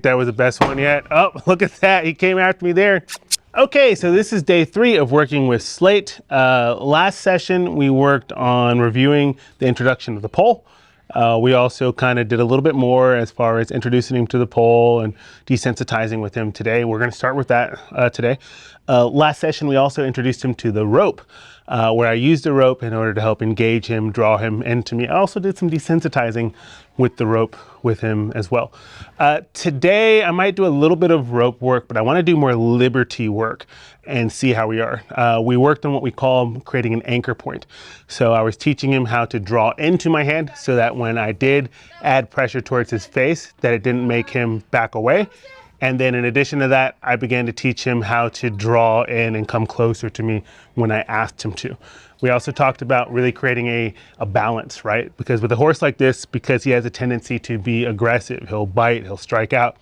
That was the best one yet. Oh, look at that. He came after me there. Okay, so this is day 3 of working with Slate. Last session, we worked on reviewing the introduction of the pole. We also kind of did a little bit more as far as introducing him to the pole and desensitizing with him today. We're going to start with that today. Last session, we also introduced him to the rope, where I used the rope in order to help engage him, draw him into me. I also did some desensitizing with the rope with him as well. Today, I might do a little bit of rope work, but I want to do more liberty work and see how we are. We worked on what we call creating an anchor point. So I was teaching him how to draw into my hand so that when I did add pressure towards his face, that it didn't make him back away. And then in addition to that, I began to teach him how to draw in and come closer to me when I asked him to. We also talked about really creating a balance, right? Because with a horse like this, because he has a tendency to be aggressive, he'll bite, he'll strike out.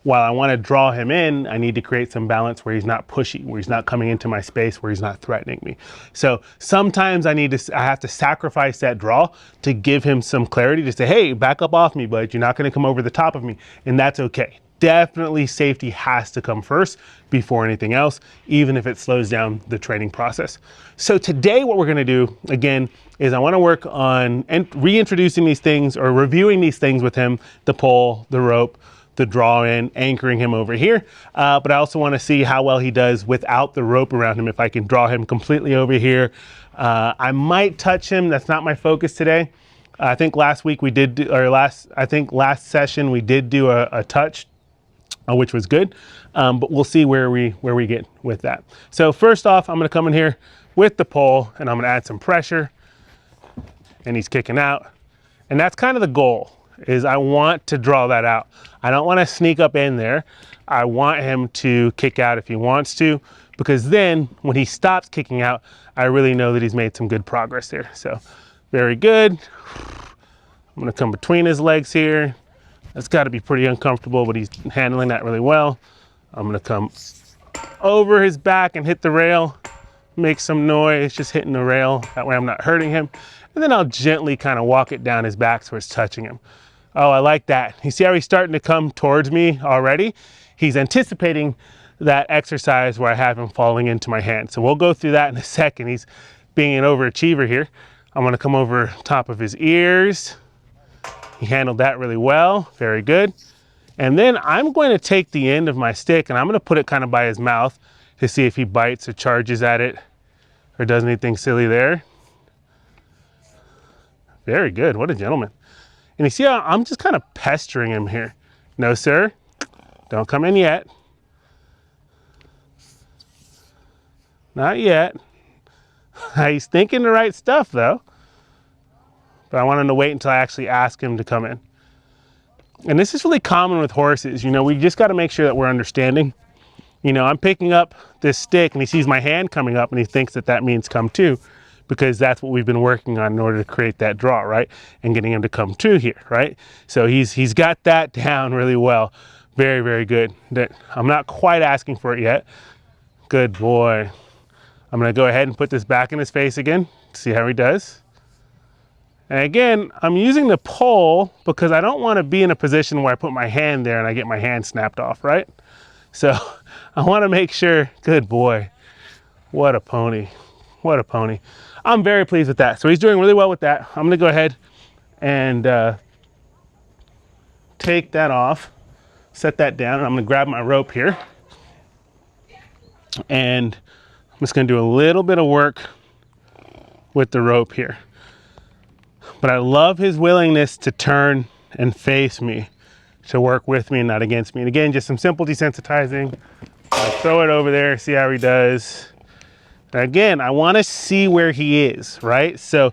While I want to draw him in, I need to create some balance where he's not pushy, where he's not coming into my space, where he's not threatening me. So sometimes I have to sacrifice that draw to give him some clarity to say, hey, back up off me, bud. You're not going to come over the top of me. And that's okay. Definitely safety has to come first before anything else, even if it slows down the training process. So today what we're going to do, again, is I want to work on reintroducing these things or reviewing these things with him, the pole, the rope, the draw in, anchoring him over here. But I also want to see how well he does without the rope around him. If I can draw him completely over here, I might touch him. That's not my focus today. I think last week we did, last session we did do a touch, which was good, but we'll see where we get with that. So first off, I'm gonna come in here with the pole and I'm gonna add some pressure, and he's kicking out. And that's kind of the goal, is I want to draw that out. I don't wanna sneak up in there. I want him to kick out if he wants to, because then when he stops kicking out, I really know that he's made some good progress there. So very good. I'm gonna come between his legs here. That's got to be pretty uncomfortable, but he's handling that really well. I'm gonna come over his back and hit the rail, make some noise, just hitting the rail. That way I'm not hurting him. And then I'll gently kind of walk it down his back so it's touching him. Oh, I like that. You see how he's starting to come towards me already? He's anticipating that exercise where I have him falling into my hand. So we'll go through that in a second. He's being an overachiever here. I'm gonna come over top of his ears. He handled that really well, very good. And then I'm going to take the end of my stick and I'm gonna put it kind of by his mouth to see if he bites or charges at it or does anything silly there. Very good, what a gentleman. And you see how I'm just kind of pestering him here. No, sir, don't come in yet. Not yet. He's thinking the right stuff though. But I want him to wait until I actually ask him to come in. And this is really common with horses. You know, we just got to make sure that we're understanding. You know, I'm picking up this stick and he sees my hand coming up and he thinks that that means come to, because that's what we've been working on in order to create that draw, right? And getting him to come to here, right? So he's got that down really well. Very, very good. I'm not quite asking for it yet. Good boy. I'm gonna go ahead and put this back in his face again, see how he does. And again, I'm using the pole because I don't want to be in a position where I put my hand there and I get my hand snapped off, right? So I want to make sure, good boy. What a pony, what a pony. I'm very pleased with that. So he's doing really well with that. I'm gonna go ahead and take that off, set that down, and I'm gonna grab my rope here. And I'm just gonna do a little bit of work with the rope here. But I love his willingness to turn and face me, to work with me and not against me. And again, just some simple desensitizing. I throw it over there, see how he does. And again, I want to see where he is, right? So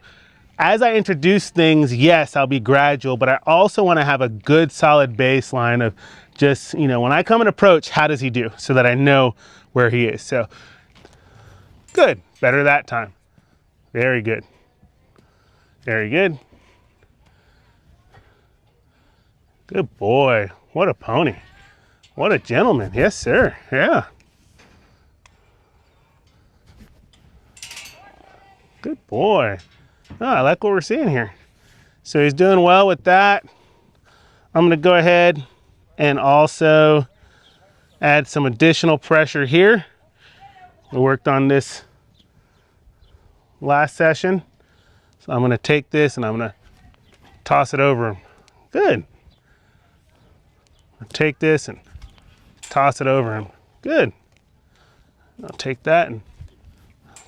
as I introduce things, yes, I'll be gradual, but I also want to have a good solid baseline of just, you know, when I come and approach, how does he do? So that I know where he is. So good, better that time. Very good. Very good. Good boy. What a pony. What a gentleman. Yes, sir. Yeah. Good boy. Oh, I like what we're seeing here. So he's doing well with that. I'm going to go ahead and also add some additional pressure here. We worked on this last session. So I'm gonna take this and I'm gonna toss it over him. Good. I'll take this and toss it over him. Good. I'll take that and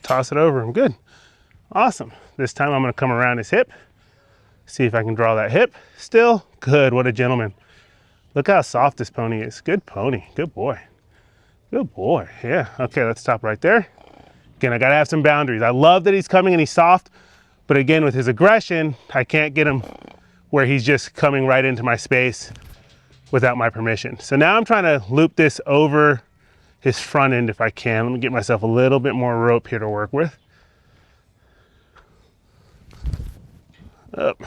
toss it over him. Good. Awesome. This time I'm gonna come around his hip. See if I can draw that hip. Still. Good. What a gentleman. Look how soft this pony is. Good pony. Good boy. Good boy. Yeah. Okay, let's stop right there. Again, I gotta have some boundaries. I love that he's coming and he's soft, but again, with his aggression, I can't get him where he's just coming right into my space without my permission. So now I'm trying to loop this over his front end if I can. Let me get myself a little bit more rope here to work with. Up.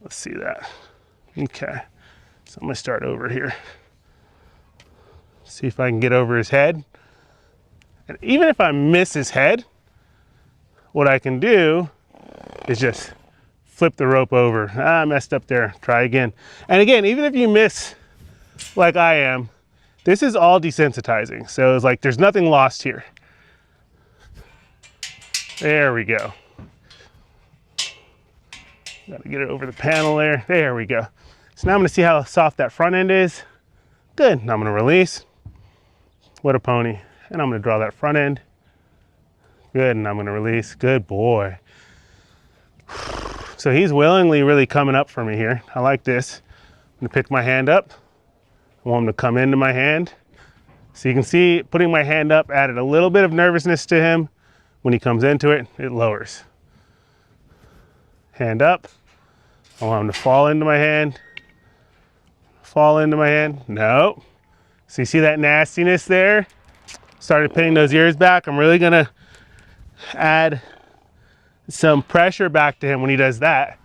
Let's see that. Okay. So I'm gonna start over here. See if I can get over his head. And even if I miss his head, what I can do is just flip the rope over. I messed up there. Try again. And again, even if you miss like I am, this is all desensitizing. So it's like there's nothing lost here. There we go. Got to get it over the panel there. There we go. So now I'm going to see how soft that front end is. Good. Now I'm going to release. What a pony. And I'm going to draw that front end. Good. And I'm going to release. Good boy. So he's willingly really coming up for me here. I like this. I'm going to pick my hand up. I want him to come into my hand. So you can see putting my hand up added a little bit of nervousness to him. When he comes into it, it lowers. Hand up. I want him to fall into my hand. Fall into my hand. No. So you see that nastiness there? Started pinning those ears back. I'm really gonna add some pressure back to him when he does that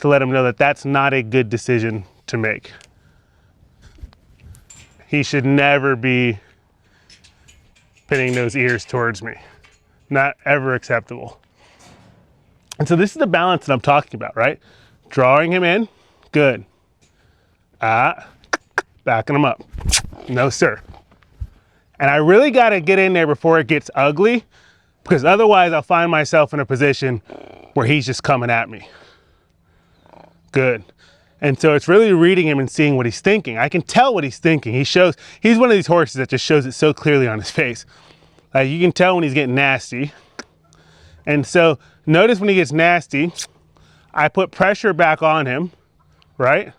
to let him know that that's not a good decision to make. He should never be pinning those ears towards me. Not ever acceptable. And so this is the balance that I'm talking about, right? Drawing him in, good. Backing him up. No, sir. And I really got to get in there before it gets ugly, because otherwise I'll find myself in a position where he's just coming at me. Good. And so it's really reading him and seeing what he's thinking. I can tell what he's thinking. He's one of these horses that just shows it so clearly on his face. Like you can tell when he's getting nasty. And so notice when he gets nasty, I put pressure back on him, right?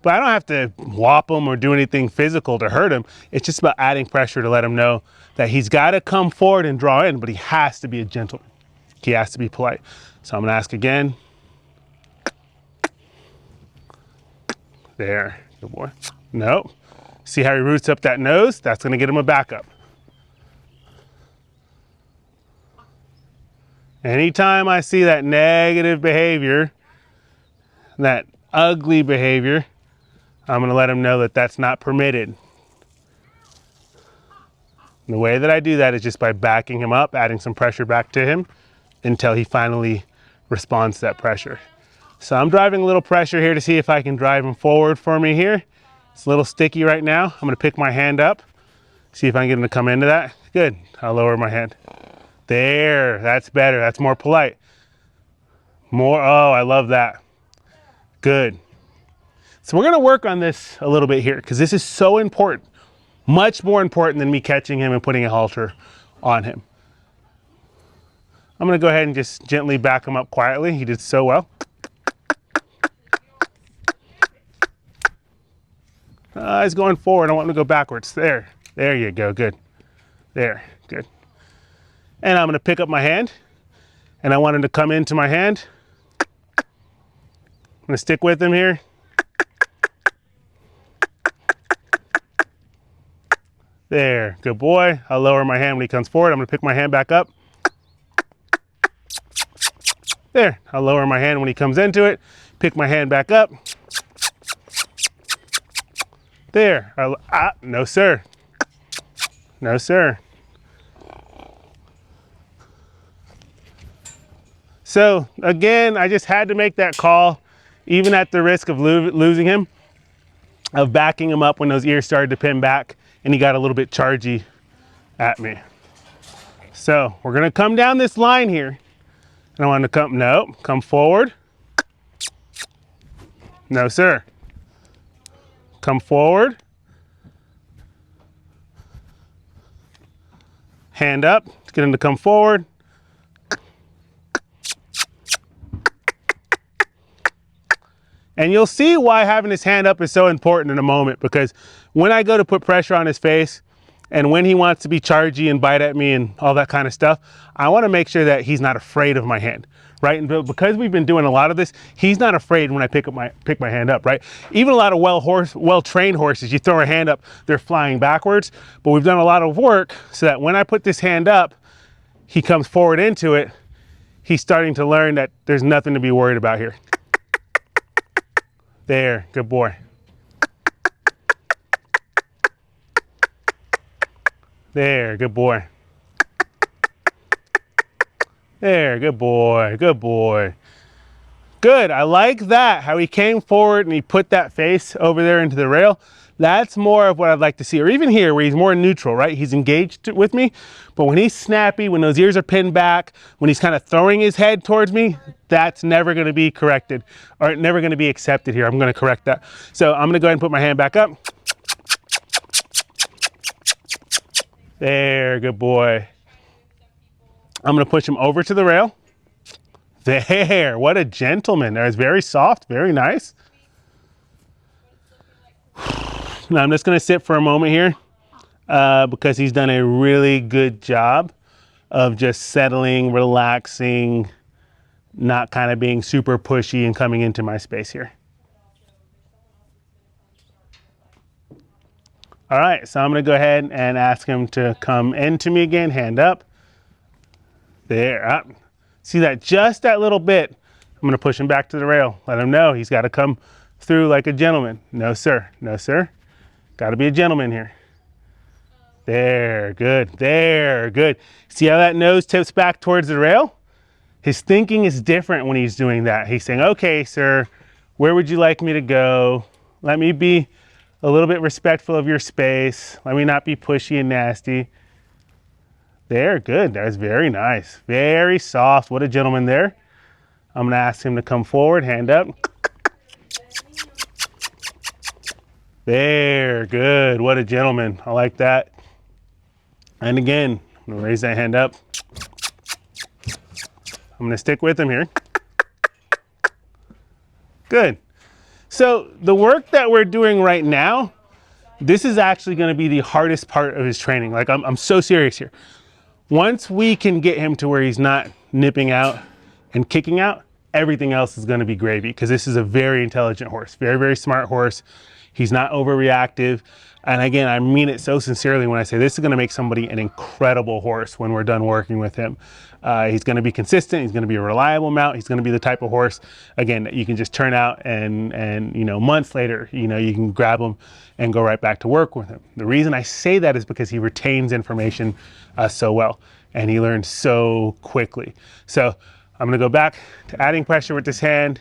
But I don't have to whop him or do anything physical to hurt him. It's just about adding pressure to let him know that he's got to come forward and draw in, but he has to be a gentleman. He has to be polite. So I'm going to ask again. There, good boy. Nope. See how he roots up that nose? That's going to get him a backup. Anytime I see that negative behavior, that ugly behavior, I'm going to let him know that that's not permitted. And the way that I do that is just by backing him up, adding some pressure back to him until he finally responds to that pressure. So I'm driving a little pressure here to see if I can drive him forward for me here. It's a little sticky right now. I'm going to pick my hand up, see if I can get him to come into that. Good. I'll lower my hand. There, that's better. That's more polite. More, oh, I love that. Good. So we're going to work on this a little bit here because this is so important. Much more important than me catching him and putting a halter on him. I'm going to go ahead and just gently back him up quietly. He did so well. He's going forward. I want him to go backwards. There. There you go. Good. There. Good. And I'm going to pick up my hand, and I want him to come into my hand. I'm going to stick with him here. There, good boy. I'll lower my hand when he comes forward. I'm going to pick my hand back up. There, I'll lower my hand when he comes into it. Pick my hand back up. There, no sir. No sir. So again, I just had to make that call, even at the risk of losing him. of backing him up when those ears started to pin back and he got a little bit chargy at me. So we're gonna come down this line here. And I want to come forward. No, sir. Come forward. Hand up, get him to come forward. And you'll see why having his hand up is so important in a moment, because when I go to put pressure on his face and when he wants to be chargy and bite at me and all that kind of stuff, I want to make sure that he's not afraid of my hand, right? And because we've been doing a lot of this, he's not afraid when I pick my hand up, right? Even a lot of well-trained horses, you throw a hand up, they're flying backwards, but we've done a lot of work so that when I put this hand up, he comes forward into it, he's starting to learn that there's nothing to be worried about here. There, good boy. There, good boy. There, good boy, good boy. Good, I like that, how he came forward and he put that face over there into the rail. That's more of what I'd like to see, or even here where he's more neutral, right? He's engaged with me, but when he's snappy, when those ears are pinned back, when he's kind of throwing his head towards me, that's never gonna be corrected, or never gonna be accepted here. I'm gonna correct that. So I'm gonna go ahead and put my hand back up. There, good boy. I'm gonna push him over to the rail. There, what a gentleman. There, it's very soft, very nice. Now I'm just gonna sit for a moment here because he's done a really good job of just settling, relaxing, not kind of being super pushy and coming into my space here. All right, so I'm gonna go ahead and ask him to come into me again, hand up. There, up. See that, just that little bit. I'm gonna push him back to the rail. Let him know he's gotta come through like a gentleman. No, sir, no, sir. Gotta be a gentleman here. There, good, there, good. See how that nose tips back towards the rail? His thinking is different when he's doing that. He's saying, okay, sir, where would you like me to go? Let me be a little bit respectful of your space. Let me not be pushy and nasty. There, good, that's very nice. Very soft, what a gentleman there. I'm gonna ask him to come forward, hand up. There, good, what a gentleman, I like that. And again, I'm gonna raise that hand up. I'm gonna stick with him here. Good. So the work that we're doing right now, this is actually gonna be the hardest part of his training. Like I'm so serious here. Once we can get him to where he's not nipping out and kicking out, everything else is gonna be gravy, because this is a very intelligent horse, very, very smart horse. He's not overreactive. And again, I mean it so sincerely when I say this is gonna make somebody an incredible horse when we're done working with him. He's gonna be consistent, he's gonna be a reliable mount, he's gonna be the type of horse, again, that you can just turn out and you know, months later, you know, you can grab him and go right back to work with him. The reason I say that is because he retains information so well, and he learns so quickly. So I'm gonna go back to adding pressure with this hand,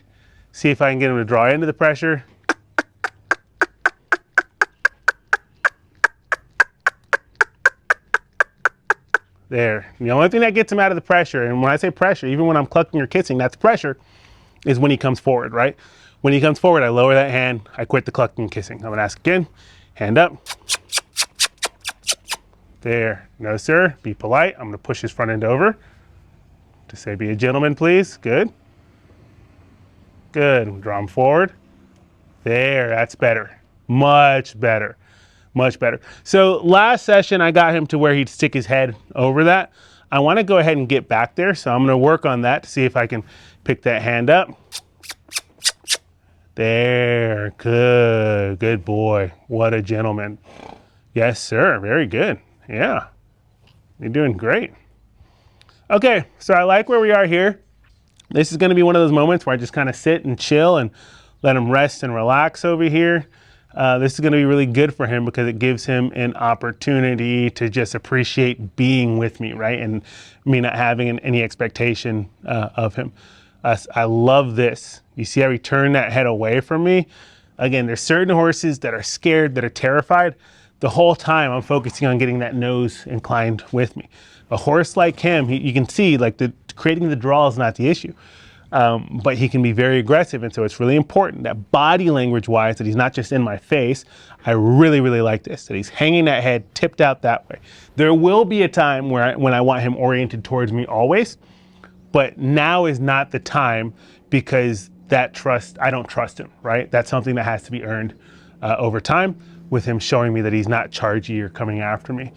see if I can get him to draw into the pressure. There. The only thing that gets him out of the pressure, and when I say pressure, even when I'm clucking or kissing, that's pressure, is when he comes forward, right? When he comes forward, I lower that hand, I quit the clucking and kissing. I'm gonna ask again, hand up. There, no sir, be polite. I'm gonna push his front end over to say, be a gentleman, please. Good. Good, draw him forward. There, that's better, much better. Much better. So last session, I got him to where he'd stick his head over that. I want to go ahead and get back there. So I'm going to work on that to see if I can pick that hand up. There, good, good boy. What a gentleman. Yes, sir, very good. Yeah, you're doing great. Okay, so I like where we are here. This is going to be one of those moments where I just kind of sit and chill and let him rest and relax over here. This is going to be really good for him because it gives him an opportunity to just appreciate being with me, right? And me not having any expectation of him. I love this. You see how he turned that head away from me? Again, there's certain horses that are scared, that are terrified. The whole time I'm focusing on getting that nose inclined with me. A horse like him, you can see like creating the draw is not the issue. But he can be very aggressive, and so it's really important that body language wise that he's not just in my face. I really, really like this, that he's hanging that head tipped out that way. There will be a time when I want him oriented towards me always, but now is not the time, because that trust, I don't trust him, right? That's something that has to be earned over time, with him showing me that he's not chargy or coming after me.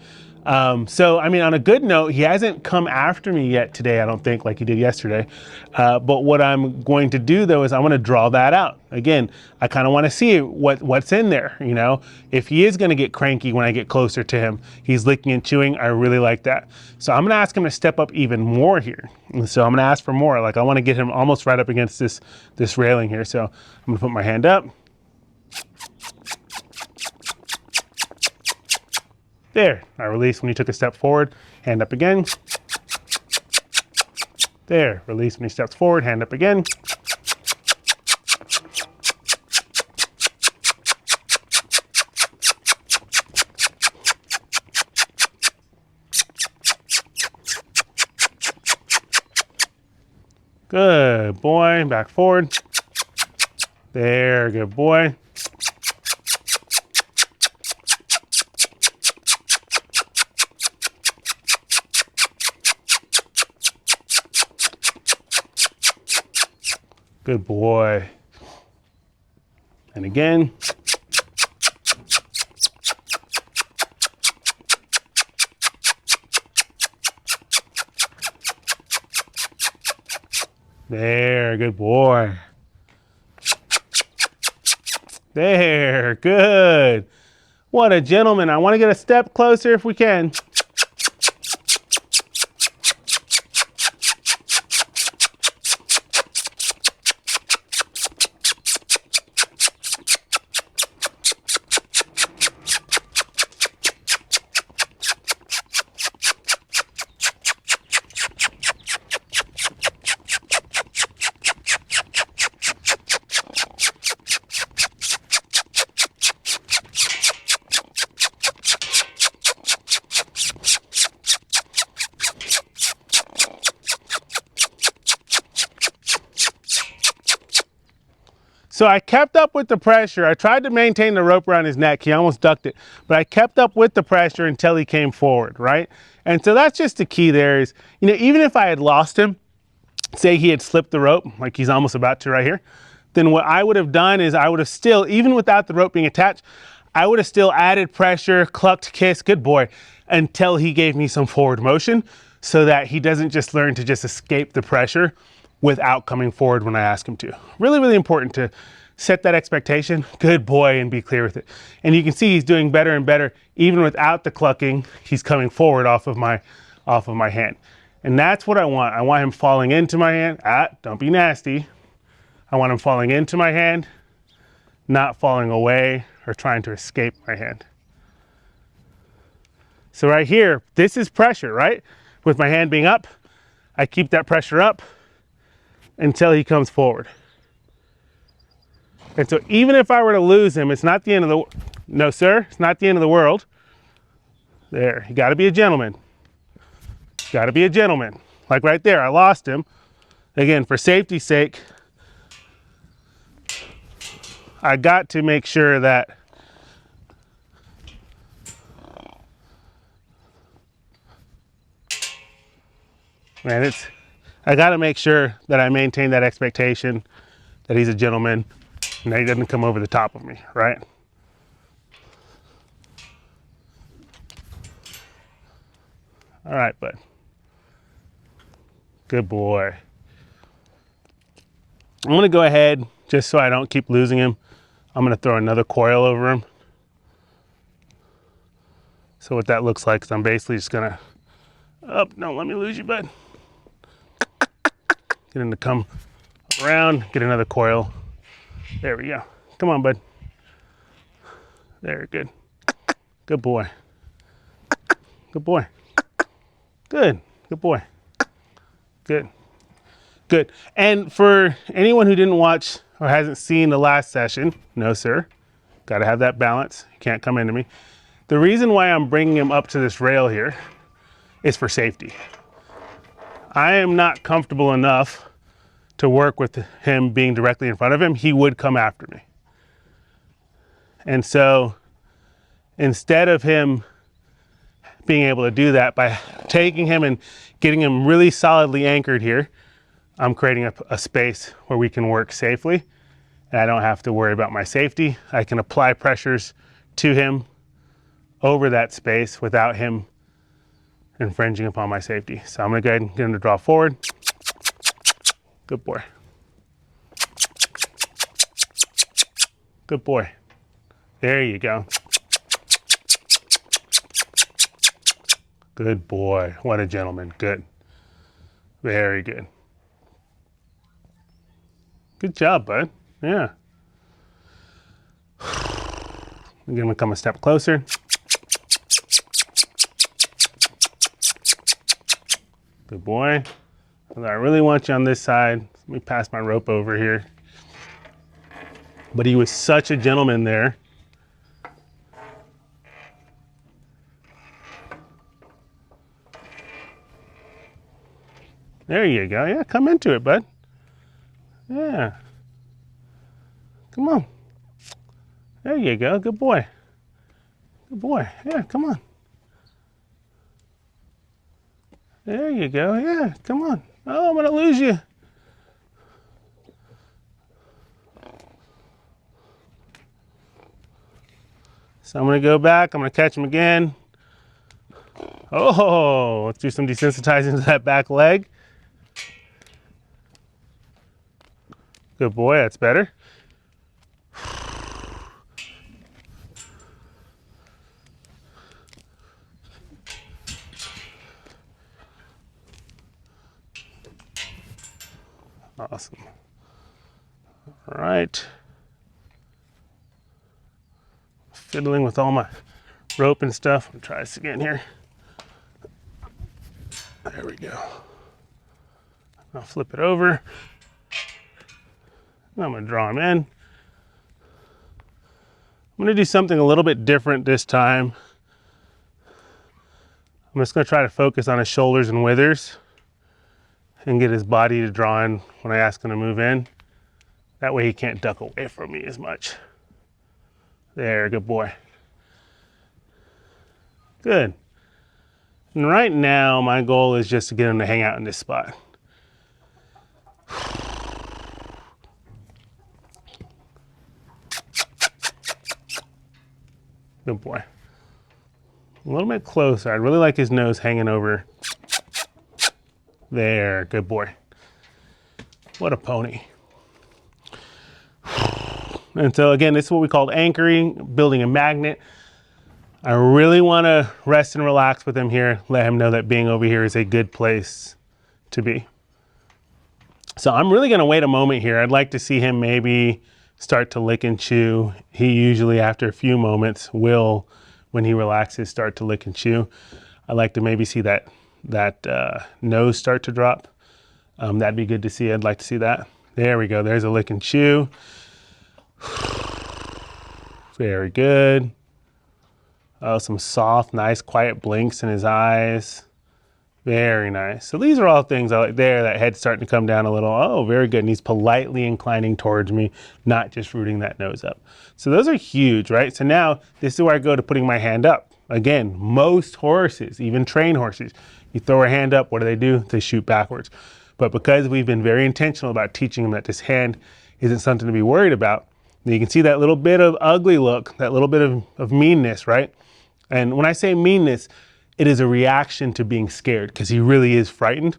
So, I mean, on a good note, he hasn't come after me yet today, I don't think, like he did yesterday. But what I'm going to do, though, is I'm going to draw that out. Again, I kind of want to see what's in there, you know? If he is going to get cranky when I get closer to him, he's licking and chewing, I really like that. So I'm going to ask him to step up even more here. And so I'm going to ask for more. Like, I want to get him almost right up against this railing here. So I'm going to put my hand up. There, I release when he took a step forward, hand up again. There, release when he steps forward, hand up again. Good boy, back forward. There, good boy. Good boy. And again. There, good boy. There, good. What a gentleman. I want to get a step closer if we can. So I kept up with the pressure. I tried to maintain the rope around his neck. He almost ducked it, but I kept up with the pressure until he came forward, right? And so that's just the key there is, you know, even if I had lost him, say he had slipped the rope, like he's almost about to right here, then what I would have done is I would have still, even without the rope being attached, I would have still added pressure, clucked, kiss, good boy, until he gave me some forward motion so that he doesn't just learn to just escape the pressure without coming forward when I ask him to. Really, really important to set that expectation, good boy, and be clear with it. And you can see he's doing better and better, even without the clucking, he's coming forward off of my hand. And that's what I want. I want him falling into my hand. Don't be nasty. I want him falling into my hand, not falling away or trying to escape my hand. So right here, this is pressure, right? With my hand being up, I keep that pressure up until he comes forward. And so even if I were to lose him, it's not the end of the, no sir, it's not the end of the world. There, you gotta be a gentleman. Gotta be a gentleman. Like right there, I lost him. Again, for safety's sake, I got to make sure that I got to make sure that I maintain that expectation that he's a gentleman and that he doesn't come over the top of me, right? All right, bud. Good boy. I'm going to go ahead, just so I don't keep losing him, I'm going to throw another coil over him. So what that looks like is I'm basically just going to, don't let me lose you, bud. Get him to come around, get another coil. There we go. Come on, bud. There, good. Good boy. Good boy. Good. Good boy. Good. Good. And for anyone who didn't watch or hasn't seen the last session, no sir, got to have that balance. You can't come into me. The reason why I'm bringing him up to this rail here is for safety. I am not comfortable enough to work with him being directly in front of him. He would come after me. And so instead of him being able to do that by taking him and getting him really solidly anchored here, I'm creating a space where we can work safely. And I don't have to worry about my safety. I can apply pressures to him over that space without him infringing upon my safety. So I'm gonna go ahead and get him to draw forward. Good boy. Good boy. There you go. Good boy. What a gentleman. Good. Very good. Good job, bud. Yeah. I'm gonna come a step closer. Good boy. I really want you on this side. Let me pass my rope over here. But he was such a gentleman there. There you go. Yeah, come into it, bud. Yeah. Come on. There you go. Good boy. Good boy. Yeah, come on. There you go. Yeah, come on. Oh, I'm going to lose you. So I'm going to go back. I'm going to catch him again. Oh, let's do some desensitizing to that back leg. Good boy. That's better. Awesome. All right. Fiddling with all my rope and stuff. I'm gonna try this again here. There we go. I'll flip it over. I'm gonna draw him in. I'm gonna do something a little bit different this time. I'm just gonna try to focus on his shoulders and withers and get his body to draw in when I ask him to move in. That way he can't duck away from me as much. There, good boy. Good. And right now, my goal is just to get him to hang out in this spot. Good boy. A little bit closer. I'd really like his nose hanging over. There, good boy. What a pony. And so again, this is what we called anchoring, building a magnet. I really want to rest and relax with him here, let him know that being over here is a good place to be. So I'm really going to wait a moment here. I'd like to see him maybe start to lick and chew. He usually, after a few moments, will, when he relaxes, start to lick and chew. I'd like to maybe see that nose start to drop. That'd be good to see. I'd like to see that. There we go. There's a lick and chew. Very good. Oh, some soft, nice, quiet blinks in his eyes. Very nice. So these are all things I like. There, that head's starting to come down a little. Oh, very good. And he's politely inclining towards me, not just rooting that nose up. So those are huge, right? So now this is where I go to putting my hand up. Again, most horses, even trained horses, you throw a hand up, what do? They shoot backwards. But because we've been very intentional about teaching them that this hand isn't something to be worried about, you can see that little bit of ugly look, that little bit of meanness, right? And when I say meanness, it is a reaction to being scared because he really is frightened,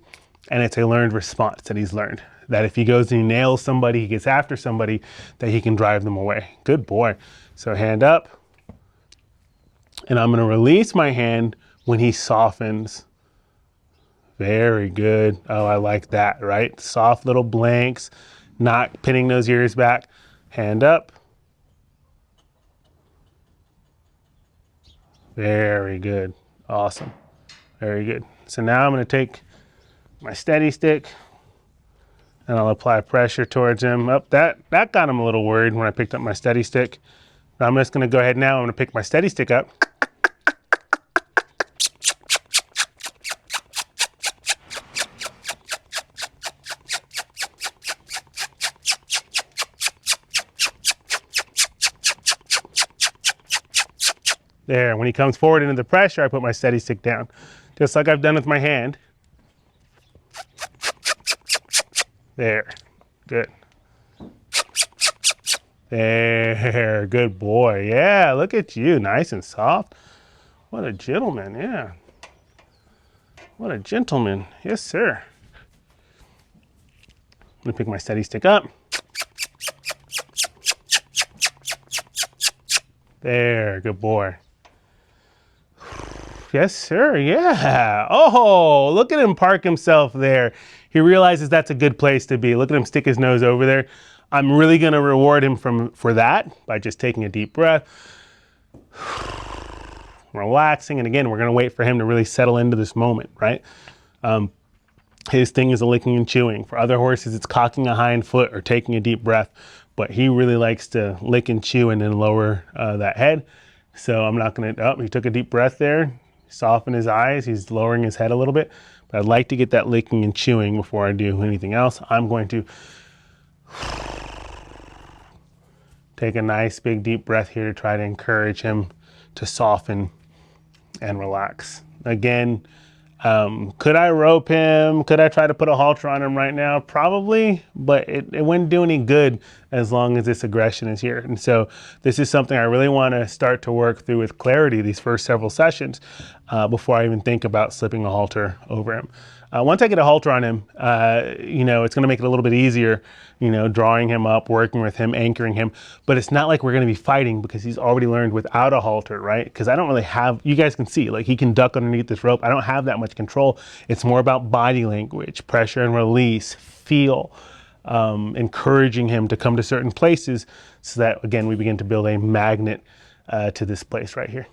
and it's a learned response that he's learned. That if he goes and he nails somebody, he gets after somebody, that he can drive them away. Good boy. So hand up, and I'm gonna release my hand when he softens. Very good. Oh, I like that, right? Soft little blanks, not pinning those ears back. Hand up. Very good. Awesome. Very good. So now I'm going to take my steady stick And I'll apply pressure towards him. That got him a little worried when I picked up my steady stick. I'm just gonna go ahead now, I'm gonna pick my steady stick up. There, when he comes forward into the pressure, I put my steady stick down, just like I've done with my hand. There, good. There, good boy. Yeah, look at you, nice and soft. What a gentleman, yeah. What a gentleman, yes sir. I'm gonna pick my steady stick up. There, good boy. Yes, sir, yeah. Oh, look at him park himself there. He realizes that's a good place to be. Look at him stick his nose over there. I'm really gonna reward him for that by just taking a deep breath. Relaxing, and again, we're gonna wait for him to really settle into this moment, right? His thing is a licking and chewing. For other horses, it's cocking a hind foot or taking a deep breath, but he really likes to lick and chew and then lower that head. So I'm not gonna, he took a deep breath there, soften his eyes, he's lowering his head a little bit, but I'd like to get that licking and chewing before I do anything else. I'm going to take a nice big deep breath here to try to encourage him to soften and relax. Again, could I rope him? Could I try to put a halter on him right now? Probably, but it wouldn't do any good as long as this aggression is here. And so this is something I really want to start to work through with clarity these first several sessions before I even think about slipping a halter over him. Once I get a halter on him, it's going to make it a little bit easier, drawing him up, working with him, anchoring him. But it's not like we're going to be fighting because he's already learned without a halter, right? Because I don't really have, you guys can see, like he can duck underneath this rope. I don't have that much control. It's more about body language, pressure and release, feel, encouraging him to come to certain places so that, again, we begin to build a magnet to this place right here.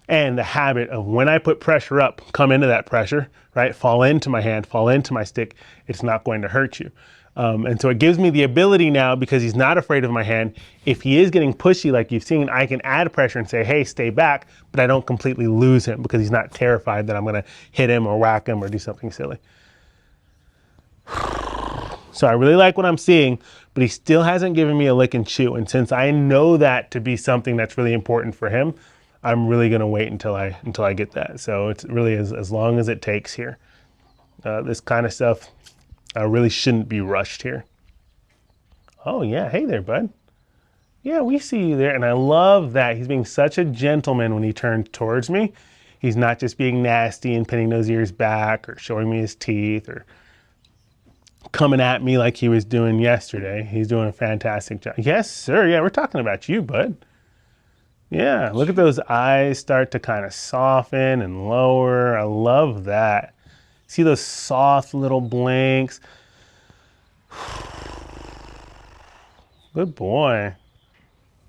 And the habit of when I put pressure up, come into that pressure, right? Fall into my hand, fall into my stick. It's not going to hurt you. And so it gives me the ability now, because he's not afraid of my hand. If he is getting pushy, like you've seen, I can add pressure and say, hey, stay back, but I don't completely lose him because he's not terrified that I'm gonna hit him or whack him or do something silly. So I really like what I'm seeing, but he still hasn't given me a lick and chew. And since I know that to be something that's really important for him, I'm really gonna wait until I get that. So it's really as long as it takes here. This kind of stuff really shouldn't be rushed here. Oh yeah, hey there, bud. Yeah, we see you there. And I love that he's being such a gentleman when he turned towards me. He's not just being nasty and pinning those ears back or showing me his teeth or coming at me like he was doing yesterday. He's doing a fantastic job. Yes, sir. Yeah, we're talking about you, bud. Yeah, look at those eyes start to kind of soften and lower. I love that. See those soft little blinks. Good boy.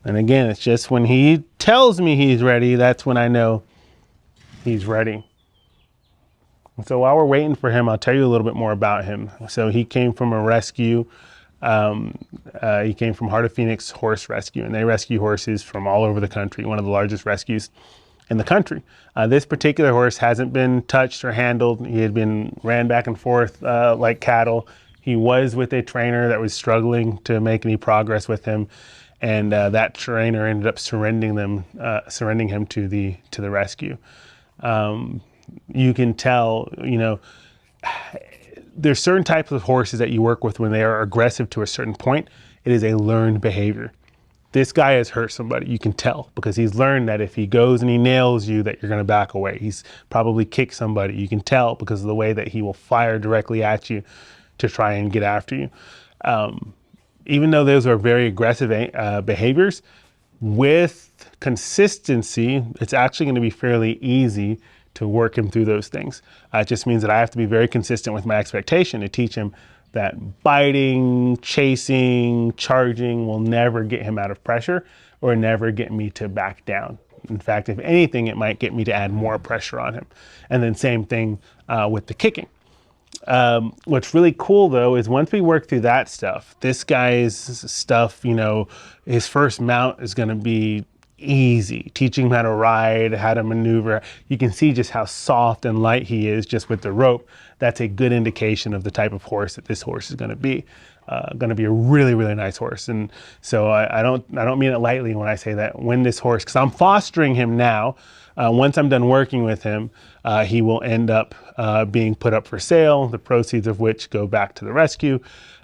And again, it's just when he tells me he's ready, that's when I know he's ready. And so while we're waiting for him, I'll tell you a little bit more about him. So he came from a rescue. He came from Heart of Phoenix Horse Rescue, and they rescue horses from all over the country, one of the largest rescues in the country. This particular horse hasn't been touched or handled. He had been ran back and forth like cattle. He was with a trainer that was struggling to make any progress with him, and that trainer ended up surrendering him to the rescue. You can tell, there's certain types of horses that you work with when they are aggressive to a certain point. It is a learned behavior. This guy has hurt somebody. You can tell because he's learned that if he goes and he nails you, that you're going to back away. He's probably kicked somebody. You can tell because of the way that he will fire directly at you to try and get after you. Even though those are very aggressive behaviors, with consistency, it's actually going to be fairly easy to work him through those things. It just means that I have to be very consistent with my expectation to teach him that biting, chasing, charging will never get him out of pressure or never get me to back down. In fact, if anything, it might get me to add more pressure on him. And then same thing with the kicking. What's really cool though is once we work through that stuff, this guy's stuff, you know, his first mount is going to be easy. Teaching him how to ride, how to maneuver. You can see just how soft and light he is just with the rope. That's a good indication of the type of horse that this horse is going to be. Going to be a really, really nice horse. And so I don't mean it lightly when I say that. When this horse, because I'm fostering him now, once I'm done working with him, he will end up being put up for sale, the proceeds of which go back to the rescue.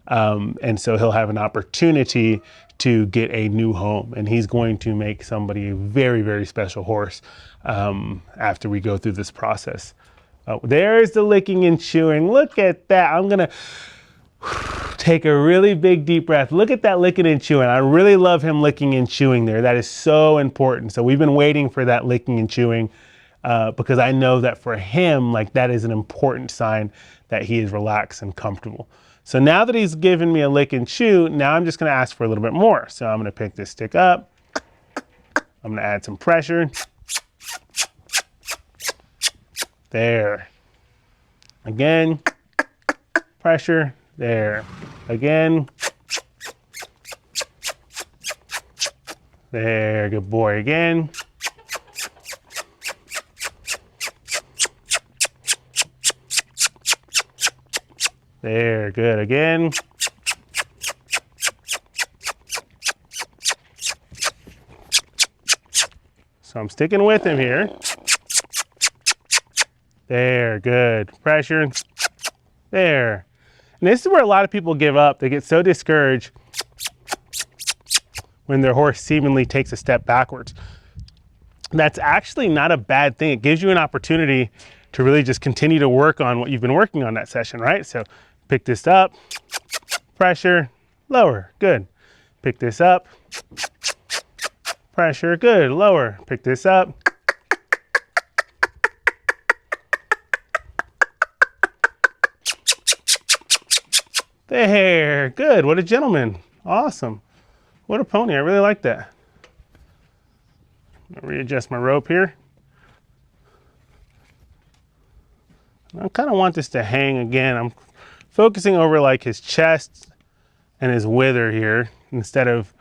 And so he'll have an opportunity to get a new home, and he's going to make somebody a very, very special horse after we go through this process. There's the licking and chewing. Look at that. I'm going to take a really big deep breath. Look at that licking and chewing. I really love him licking and chewing there. That is so important. So we've been waiting for that licking and chewing because I know that for him, like that is an important sign that he is relaxed and comfortable. So now that he's given me a lick and chew, now I'm just going to ask for a little bit more. So I'm going to pick this stick up. I'm going to add some pressure. There. Again, pressure. There. Again. There, good boy again. There, good again. So I'm sticking with him here. There, good. Pressure. There. And this is where a lot of people give up. They get so discouraged when their horse seemingly takes a step backwards. That's actually not a bad thing. It gives you an opportunity to really just continue to work on what you've been working on that session, right? So pick this up, pressure, lower, good. Pick this up, pressure, good, lower. Pick this up. There, good, what a gentleman, awesome. What a pony, I really like that. I'm gonna readjust my rope here. I kind of want this to hang again. I'm focusing over like his chest and his wither here instead of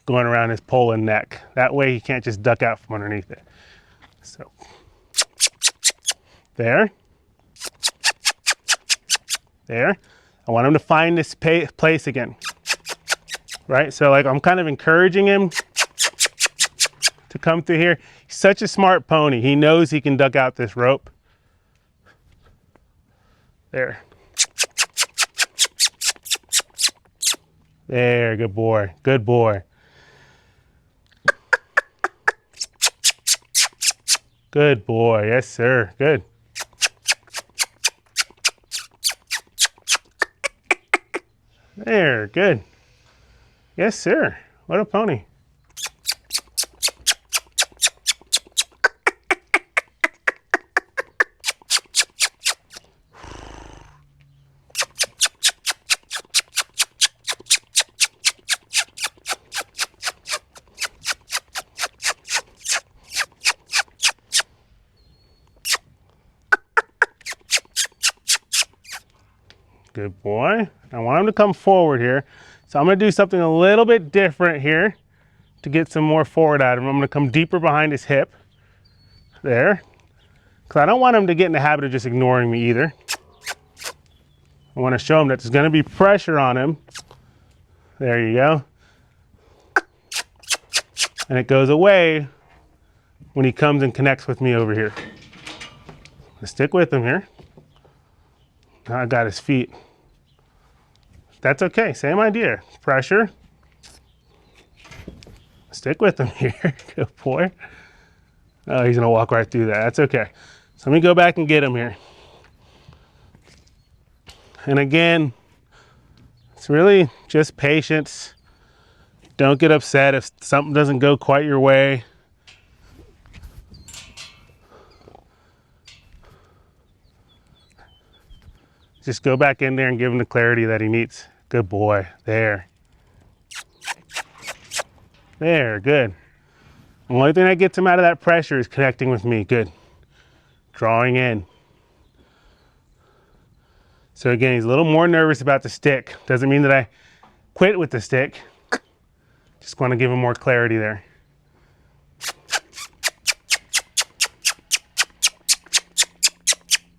going around his poll and neck. That way he can't just duck out from underneath it. So, there. There. I want him to find this place again. Right? So like I'm kind of encouraging him to come through here. He's such a smart pony. He knows he can duck out this rope. There. There, good boy, good boy. Good boy, yes sir, good. There, good. Yes sir, what a pony. Good boy. I want him to come forward here. So I'm going to do something a little bit different here to get some more forward out of him. I'm going to come deeper behind his hip. There. Because I don't want him to get in the habit of just ignoring me either. I want to show him that there's going to be pressure on him. There you go. And it goes away when he comes and connects with me over here. Stick with him here. Now I got his feet. That's okay, same idea. Pressure. Stick with him here, good boy. Oh, he's gonna walk right through that, that's okay. So let me go back and get him here. And again, it's really just patience. Don't get upset if something doesn't go quite your way. Just go back in there and give him the clarity that he needs. Good boy, there. There, good. The only thing that gets him out of that pressure is connecting with me, good. Drawing in. So again, he's a little more nervous about the stick. Doesn't mean that I quit with the stick. Just want to give him more clarity there.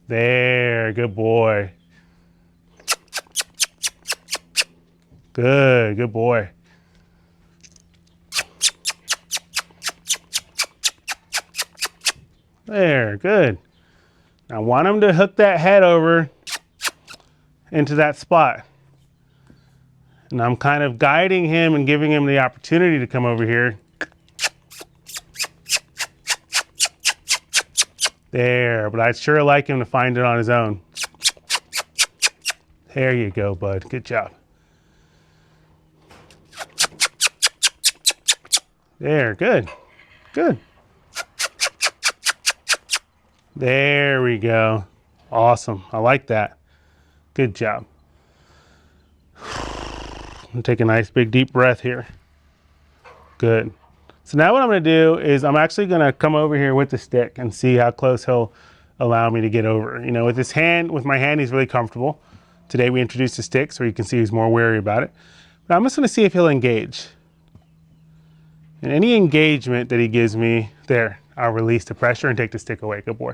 There, good boy. Good boy. There, good. I want him to hook that head over into that spot. And I'm kind of guiding him and giving him the opportunity to come over here. There, but I'd sure like him to find it on his own. There you go, bud. Good job. There, good. Good. There we go. Awesome. I like that. Good job. Take a nice big deep breath here. Good. So now what I'm going to do is I'm actually going to come over here with the stick and see how close he'll allow me to get over. You know, with his hand, with my hand, he's really comfortable. Today we introduced a stick, so you can see he's more wary about it. But I'm just going to see if he'll engage. And any engagement that he gives me, there, I'll release the pressure and take the stick away. Good boy.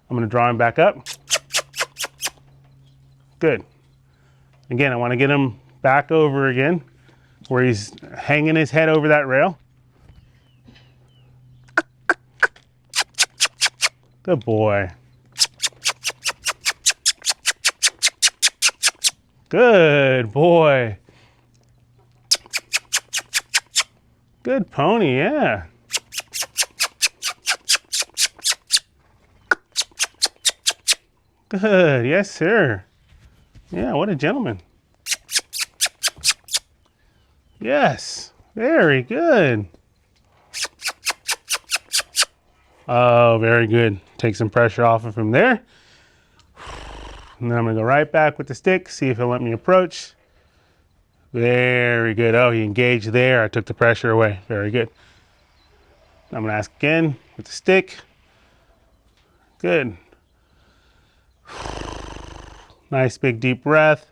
I'm going to draw him back up. Good. Again, I want to get him back over again, where he's hanging his head over that rail. Good boy. Good boy. Good pony, yeah. Good, yes, sir. Yeah, what a gentleman. Yes, very good. Oh, very good. Take some pressure off of him there. And then I'm gonna go right back with the stick, see if he'll let me approach. Very good. Oh, he engaged there. I took the pressure away. Very good. I'm gonna ask again with the stick. Good. Nice big deep breath.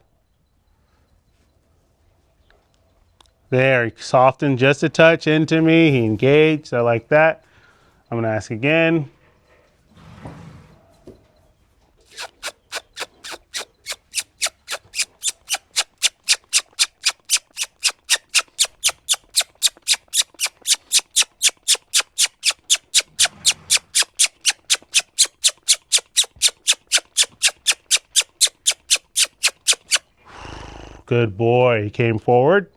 There, he softened just a touch into me. He engaged. I like that. I'm gonna ask again. Good boy. He came forward,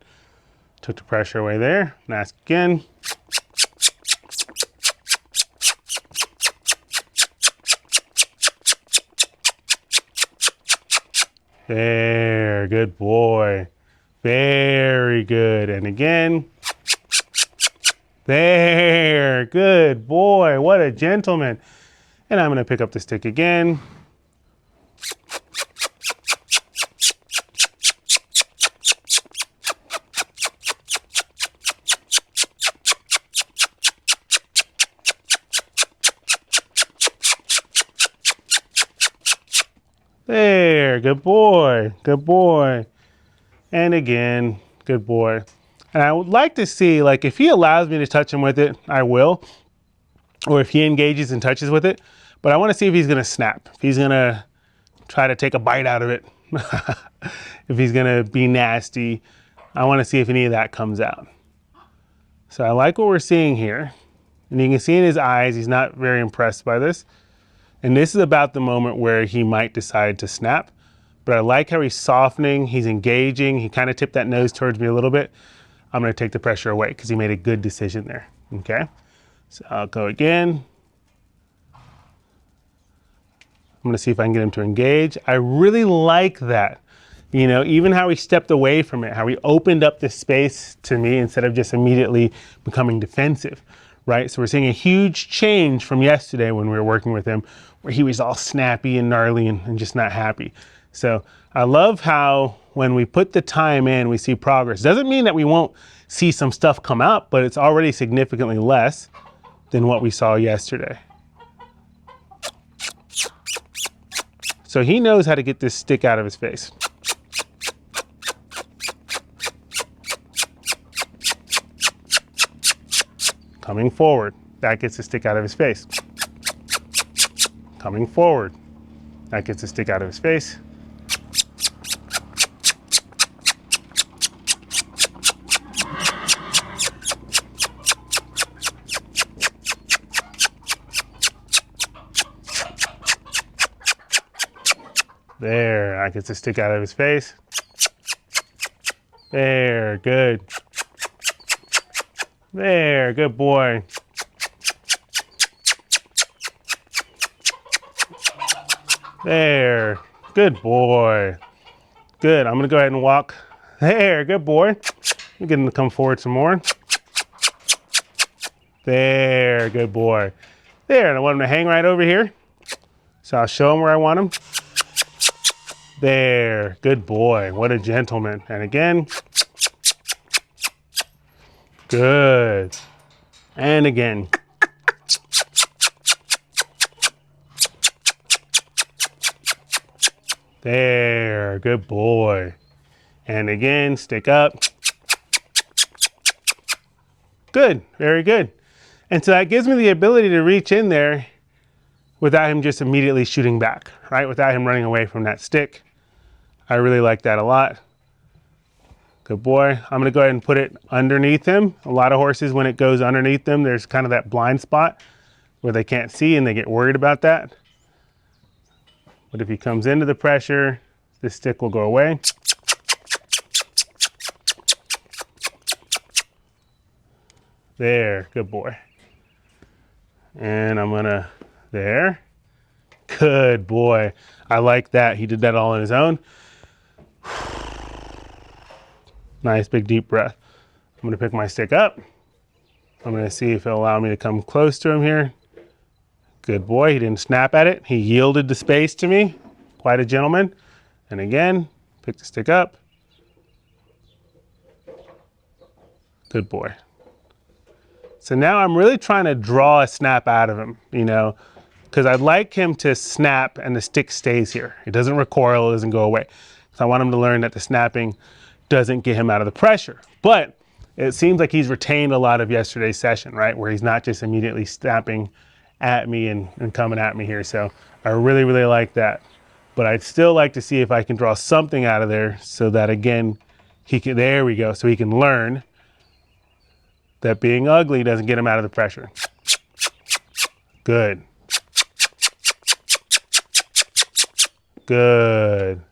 took the pressure away there, and ask again. There, good boy. Very good. And again. There, good boy. What a gentleman. And I'm going to pick up the stick again. There, good boy, good boy. And again, good boy. And I would like to see, like, if he allows me to touch him with it, I will. Or if he engages and touches with it. But I want to see if he's going to snap. If he's going to try to take a bite out of it. If he's going to be nasty. I want to see if any of that comes out. So I like what we're seeing here. And you can see in his eyes, he's not very impressed by this. And this is about the moment where he might decide to snap. But I like how he's softening, he's engaging. He kind of tipped that nose towards me a little bit. I'm going to take the pressure away because he made a good decision there. Okay, so I'll go again. I'm going to see if I can get him to engage. I really like that. You know, even how he stepped away from it, how he opened up this space to me instead of just immediately becoming defensive, right? So we're seeing a huge change from yesterday when we were working with him, where he was all snappy and gnarly and just not happy. So I love how when we put the time in, we see progress. Doesn't mean that we won't see some stuff come out, but it's already significantly less than what we saw yesterday. So he knows how to get this stick out of his face. Coming forward, that gets the stick out of his face. Coming forward, that gets the stick out of his face. There, that gets the stick out of his face. There, good. There, good boy. There, good boy. Good, I'm gonna go ahead and walk. There, good boy. You're getting to come forward some more. There, good boy. There, and I want him to hang right over here. So I'll show him where I want him. There, good boy. What a gentleman. And again. Good. And again. There, good boy. And again, stick up. Good, very good. And so that gives me the ability to reach in there without him just immediately shooting back, right? Without him running away from that stick. I really like that a lot. Good boy. I'm gonna go ahead and put it underneath him. A lot of horses, when it goes underneath them, there's kind of that blind spot where they can't see and they get worried about that. But if he comes into the pressure, this stick will go away. There, good boy. And I'm gonna, there. Good boy. I like that. He did that all on his own. Nice big deep breath. I'm gonna pick my stick up. I'm gonna see if it'll allow me to come close to him here. Good boy, he didn't snap at it. He yielded the space to me. Quite a gentleman. And again, pick the stick up. Good boy. So now I'm really trying to draw a snap out of him, you know, because I'd like him to snap and the stick stays here. It doesn't recoil, it doesn't go away. So I want him to learn that the snapping doesn't get him out of the pressure. But it seems like he's retained a lot of yesterday's session, right? Where he's not just immediately snapping at me and coming at me here. So I really, really like that. But I'd still like to see if I can draw something out of there so that, again, he can, there we go, so he can learn that being ugly doesn't get him out of the pressure. Good. Good.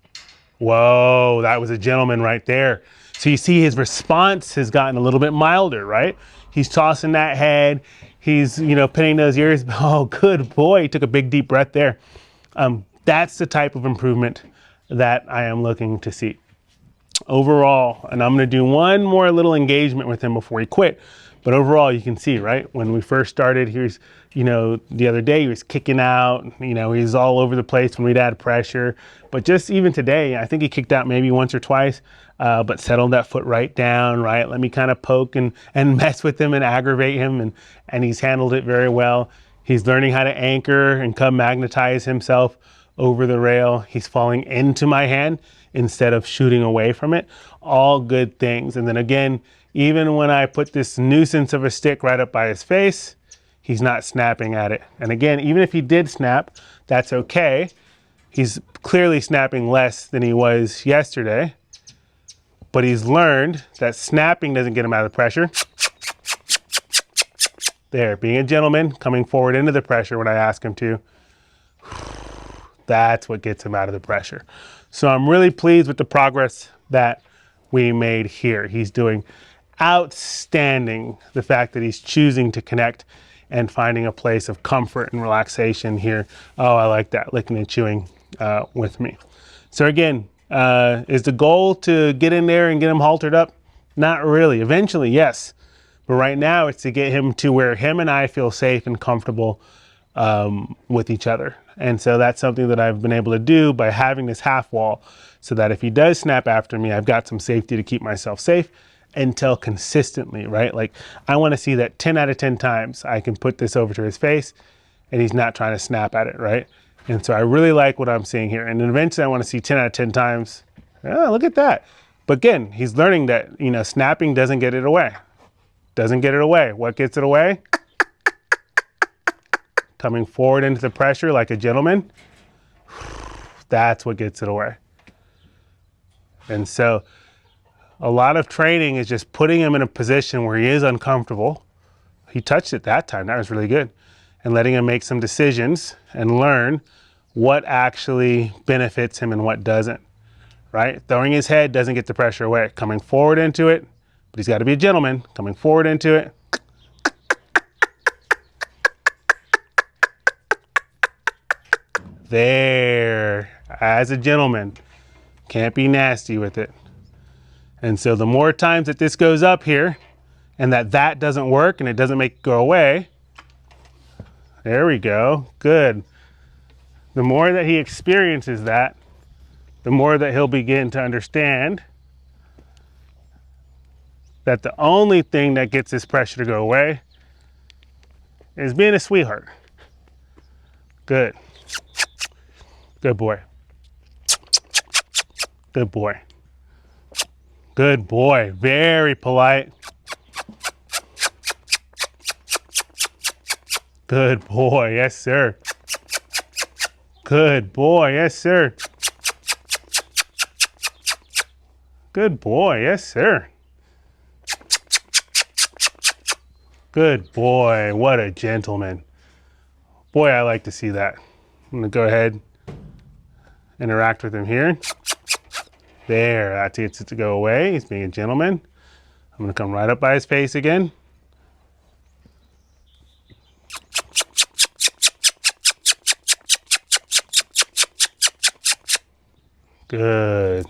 Whoa, that was a gentleman right there. So you see his response has gotten a little bit milder, right? He's tossing that head. He's, you know, pinning those ears. Oh, good boy. He took a big deep breath there. That's the type of improvement that I am looking to see. Overall, and I'm gonna do one more little engagement with him before he quit. But overall, you can see, right? When we first started, here's, you know, the other day he was kicking out, you know, he's all over the place when we'd add pressure. But just even today, I think he kicked out maybe once or twice, but settled that foot right down, right? Let me kind of poke and mess with him and aggravate him, and he's handled it very well. He's learning how to anchor and come magnetize himself over the rail. He's falling into my hand instead of shooting away from it. All good things. And then again, even when I put this nuisance of a stick right up by his face, he's not snapping at it. And again, even if he did snap, that's okay. He's clearly snapping less than he was yesterday, but he's learned that snapping doesn't get him out of the pressure. There, being a gentleman, coming forward into the pressure when I ask him to. That's what gets him out of the pressure. So I'm really pleased with the progress that we made here. He's doing outstanding. The fact that he's choosing to connect and finding a place of comfort and relaxation here. Oh, I like that, licking and chewing with me. So again, is the goal to get in there and get him haltered up? Not really. Eventually, yes. But right now it's to get him to where him and I feel safe and comfortable with each other. And so that's something that I've been able to do by having this half wall, so that if he does snap after me, I've got some safety to keep myself safe until consistently, right? Like I want to see that 10 out of 10 times I can put this over to his face and he's not trying to snap at it, right? And so I really like what I'm seeing here. And then eventually I want to see 10 out of 10 times. Oh, look at that. But again, he's learning that, snapping doesn't get it away. Doesn't get it away. What gets it away? Coming forward into the pressure like a gentleman. That's what gets it away. And so a lot of training is just putting him in a position where he is uncomfortable. He touched it that time. That was really good. And letting him make some decisions and learn what actually benefits him and what doesn't, right? Throwing his head doesn't get the pressure away. Coming forward into it, but he's got to be a gentleman. Coming forward into it. There, as a gentleman. Can't be nasty with it. And so the more times that this goes up here and that doesn't work and it doesn't make it go away, there we go, good. The more that he experiences that, the more that he'll begin to understand that the only thing that gets this pressure to go away is being a sweetheart. Good. Good boy. Good boy. Good boy. Very polite. Good boy. Yes, sir. Good boy. Yes, sir. Good boy. Yes, sir. Good boy. What a gentleman. Boy, I like to see that. I'm going to go ahead, interact with him here. There, that gets it to go away. He's being a gentleman. I'm going to come right up by his face again. Good.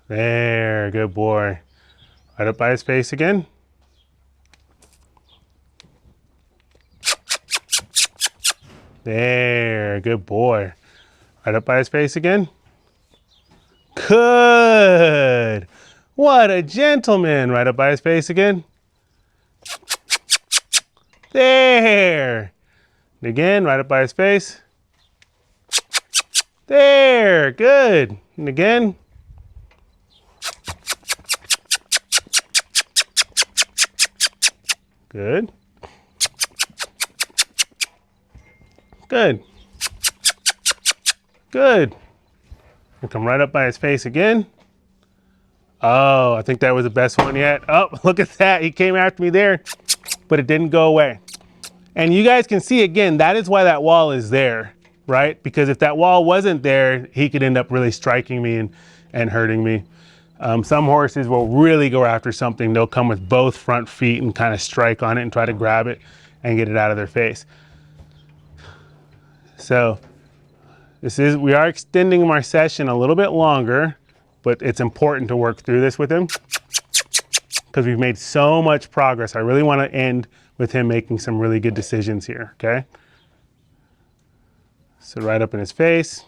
There, good boy. Right up by his face again. There, good boy. Right up by his face again. Good. What a gentleman. Right up by his face again. There. And again, right up by his face. There, good. And again. Good. Good. Good. We'll come right up by his face again. Oh, I think that was the best one yet. Oh, look at that. He came after me there, but it didn't go away. And you guys can see again, that is why that wall is there, right? Because if that wall wasn't there, he could end up really striking me and hurting me. Some horses will really go after something. They'll come with both front feet and kind of strike on it and try to grab it and get it out of their face. So we are extending our session a little bit longer, but it's important to work through this with him because we've made so much progress. I really want to end with him making some really good decisions here, okay? So right up in his face.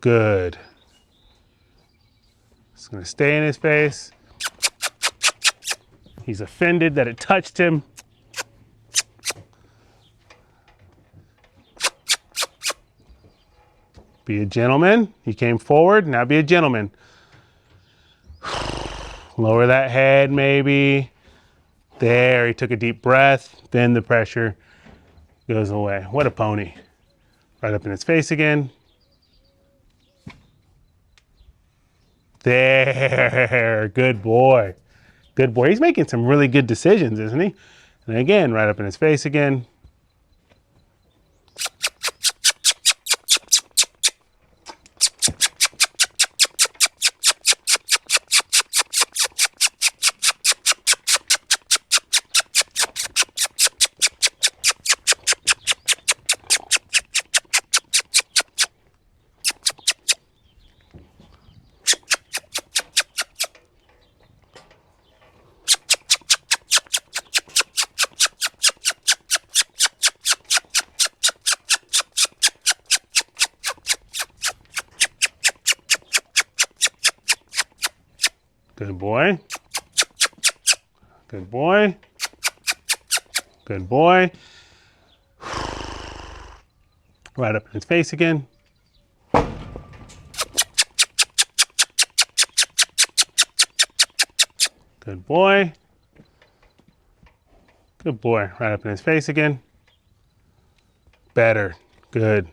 Good. It's going to stay in his face. He's offended that it touched him. Be a gentleman. He came forward, now be a gentleman. Lower that head maybe. There, he took a deep breath, then the pressure goes away. What a pony. Right up in his face again. There, good boy. Good boy. He's making some really good decisions, isn't he? And again, right up in his face again. Good boy. Good boy. Good boy. Right up in his face again. Good boy. Good boy. Right up in his face again. Better. Good.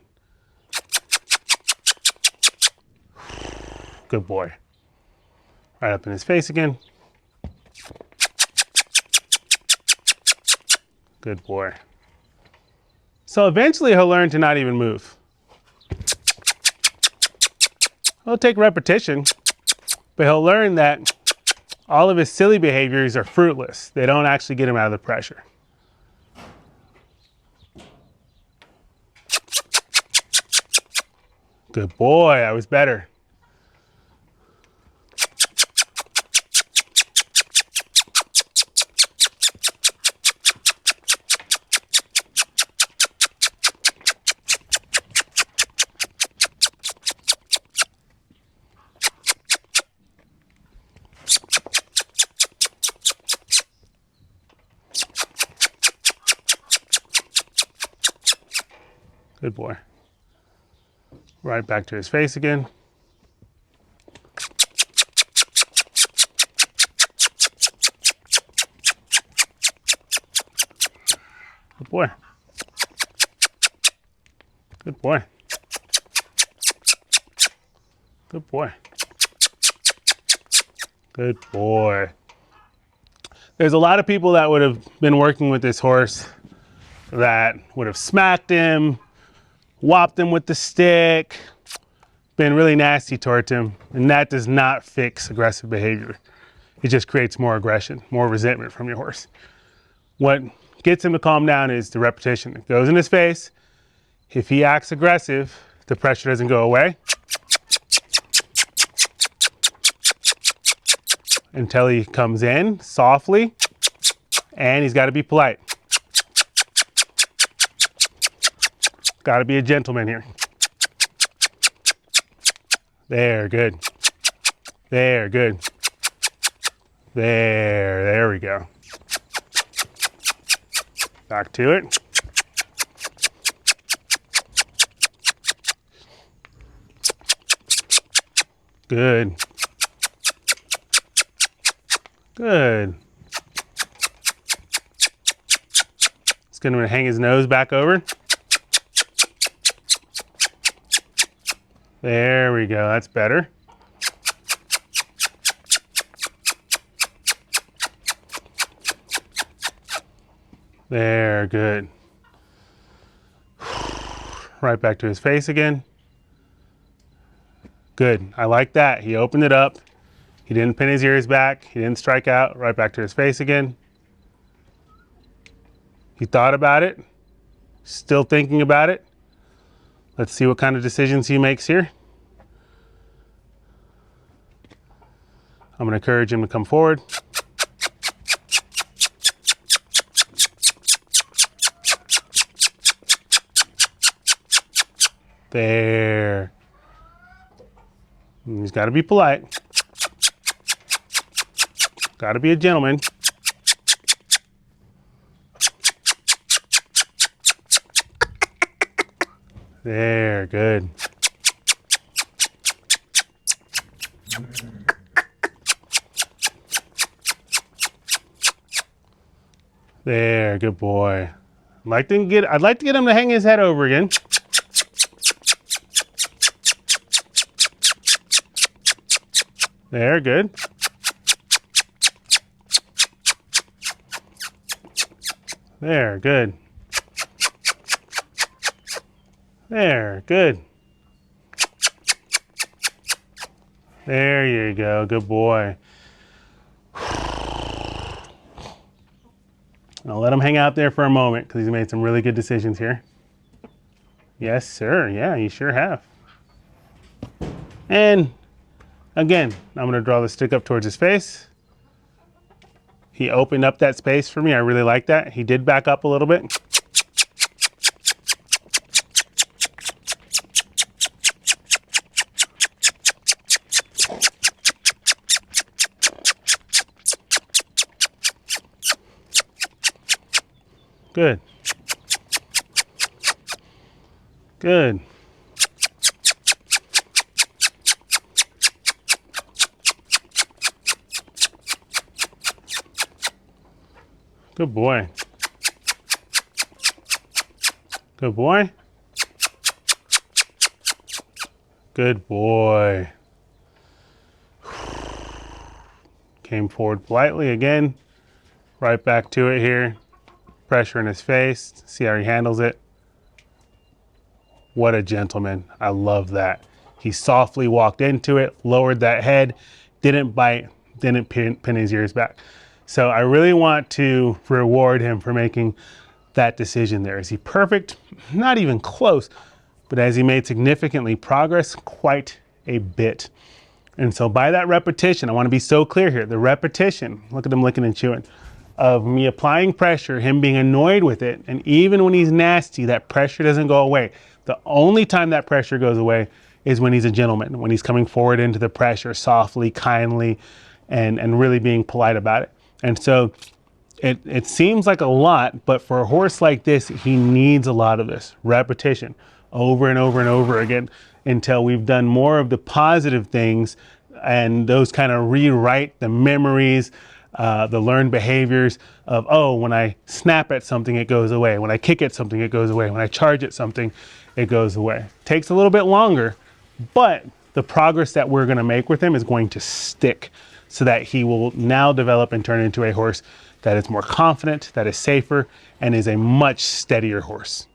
Good boy. Right up in his face again. Good boy. So eventually he'll learn to not even move. It'll take repetition, but he'll learn that all of his silly behaviors are fruitless. They don't actually get him out of the pressure. Good boy, I was better. Good boy. Right back to his face again. Good boy. Good boy. Good boy. Good boy. There's a lot of people that would have been working with this horse that would have smacked him, whopped him with the stick, been really nasty towards him, and that does not fix aggressive behavior. It just creates more aggression, more resentment from your horse. What gets him to calm down is the repetition. It goes in his face. If he acts aggressive, the pressure doesn't go away until he comes in softly, and he's got to be polite. Got to be a gentleman here. There, good. There, good. There we go. Back to it. Good. Good. Just gonna hang his nose back over. There we go, that's better. There, good. Right back to his face again. Good, I like that. He opened it up. He didn't pin his ears back. He didn't strike out. Right back to his face again. He thought about it. Still thinking about it. Let's see what kind of decisions he makes here. I'm going to encourage him to come forward. There. He's got to be polite. Got to be a gentleman. There, good. There, good boy. I'd like to get him to hang his head over again. There, good. There, good. There, good. There you go, good boy. I'll let him hang out there for a moment because he's made some really good decisions here. Yes, sir. Yeah, you sure have. And again, I'm going to draw the stick up towards his face. He opened up that space for me. I really like that. He did back up a little bit. Good. Good. Good boy. Good boy. Good boy. Came forward politely again. Right back to it here. Pressure in his face. See how he handles it. What a gentleman. I love that. He softly walked into it, lowered that head, didn't bite, didn't pin his ears back. So I really want to reward him for making that decision there. Is he perfect? Not even close, but has he made significantly progress? Quite a bit. And so by that repetition, I want to be so clear here, the repetition, look at him licking and chewing, of me applying pressure, him being annoyed with it, and even when he's nasty, that pressure doesn't go away. The only time that pressure goes away is when he's a gentleman, when he's coming forward into the pressure softly, kindly, and really being polite about it. And so it seems like a lot, but for a horse like this, he needs a lot of this repetition over and over and over again until we've done more of the positive things, and those kind of rewrite the memories, the learned behaviors of, oh, when I snap at something, it goes away. When I kick at something, it goes away. When I charge at something, it goes away. Takes a little bit longer, but the progress that we're going to make with him is going to stick, so that he will now develop and turn into a horse that is more confident, that is safer, and is a much steadier horse.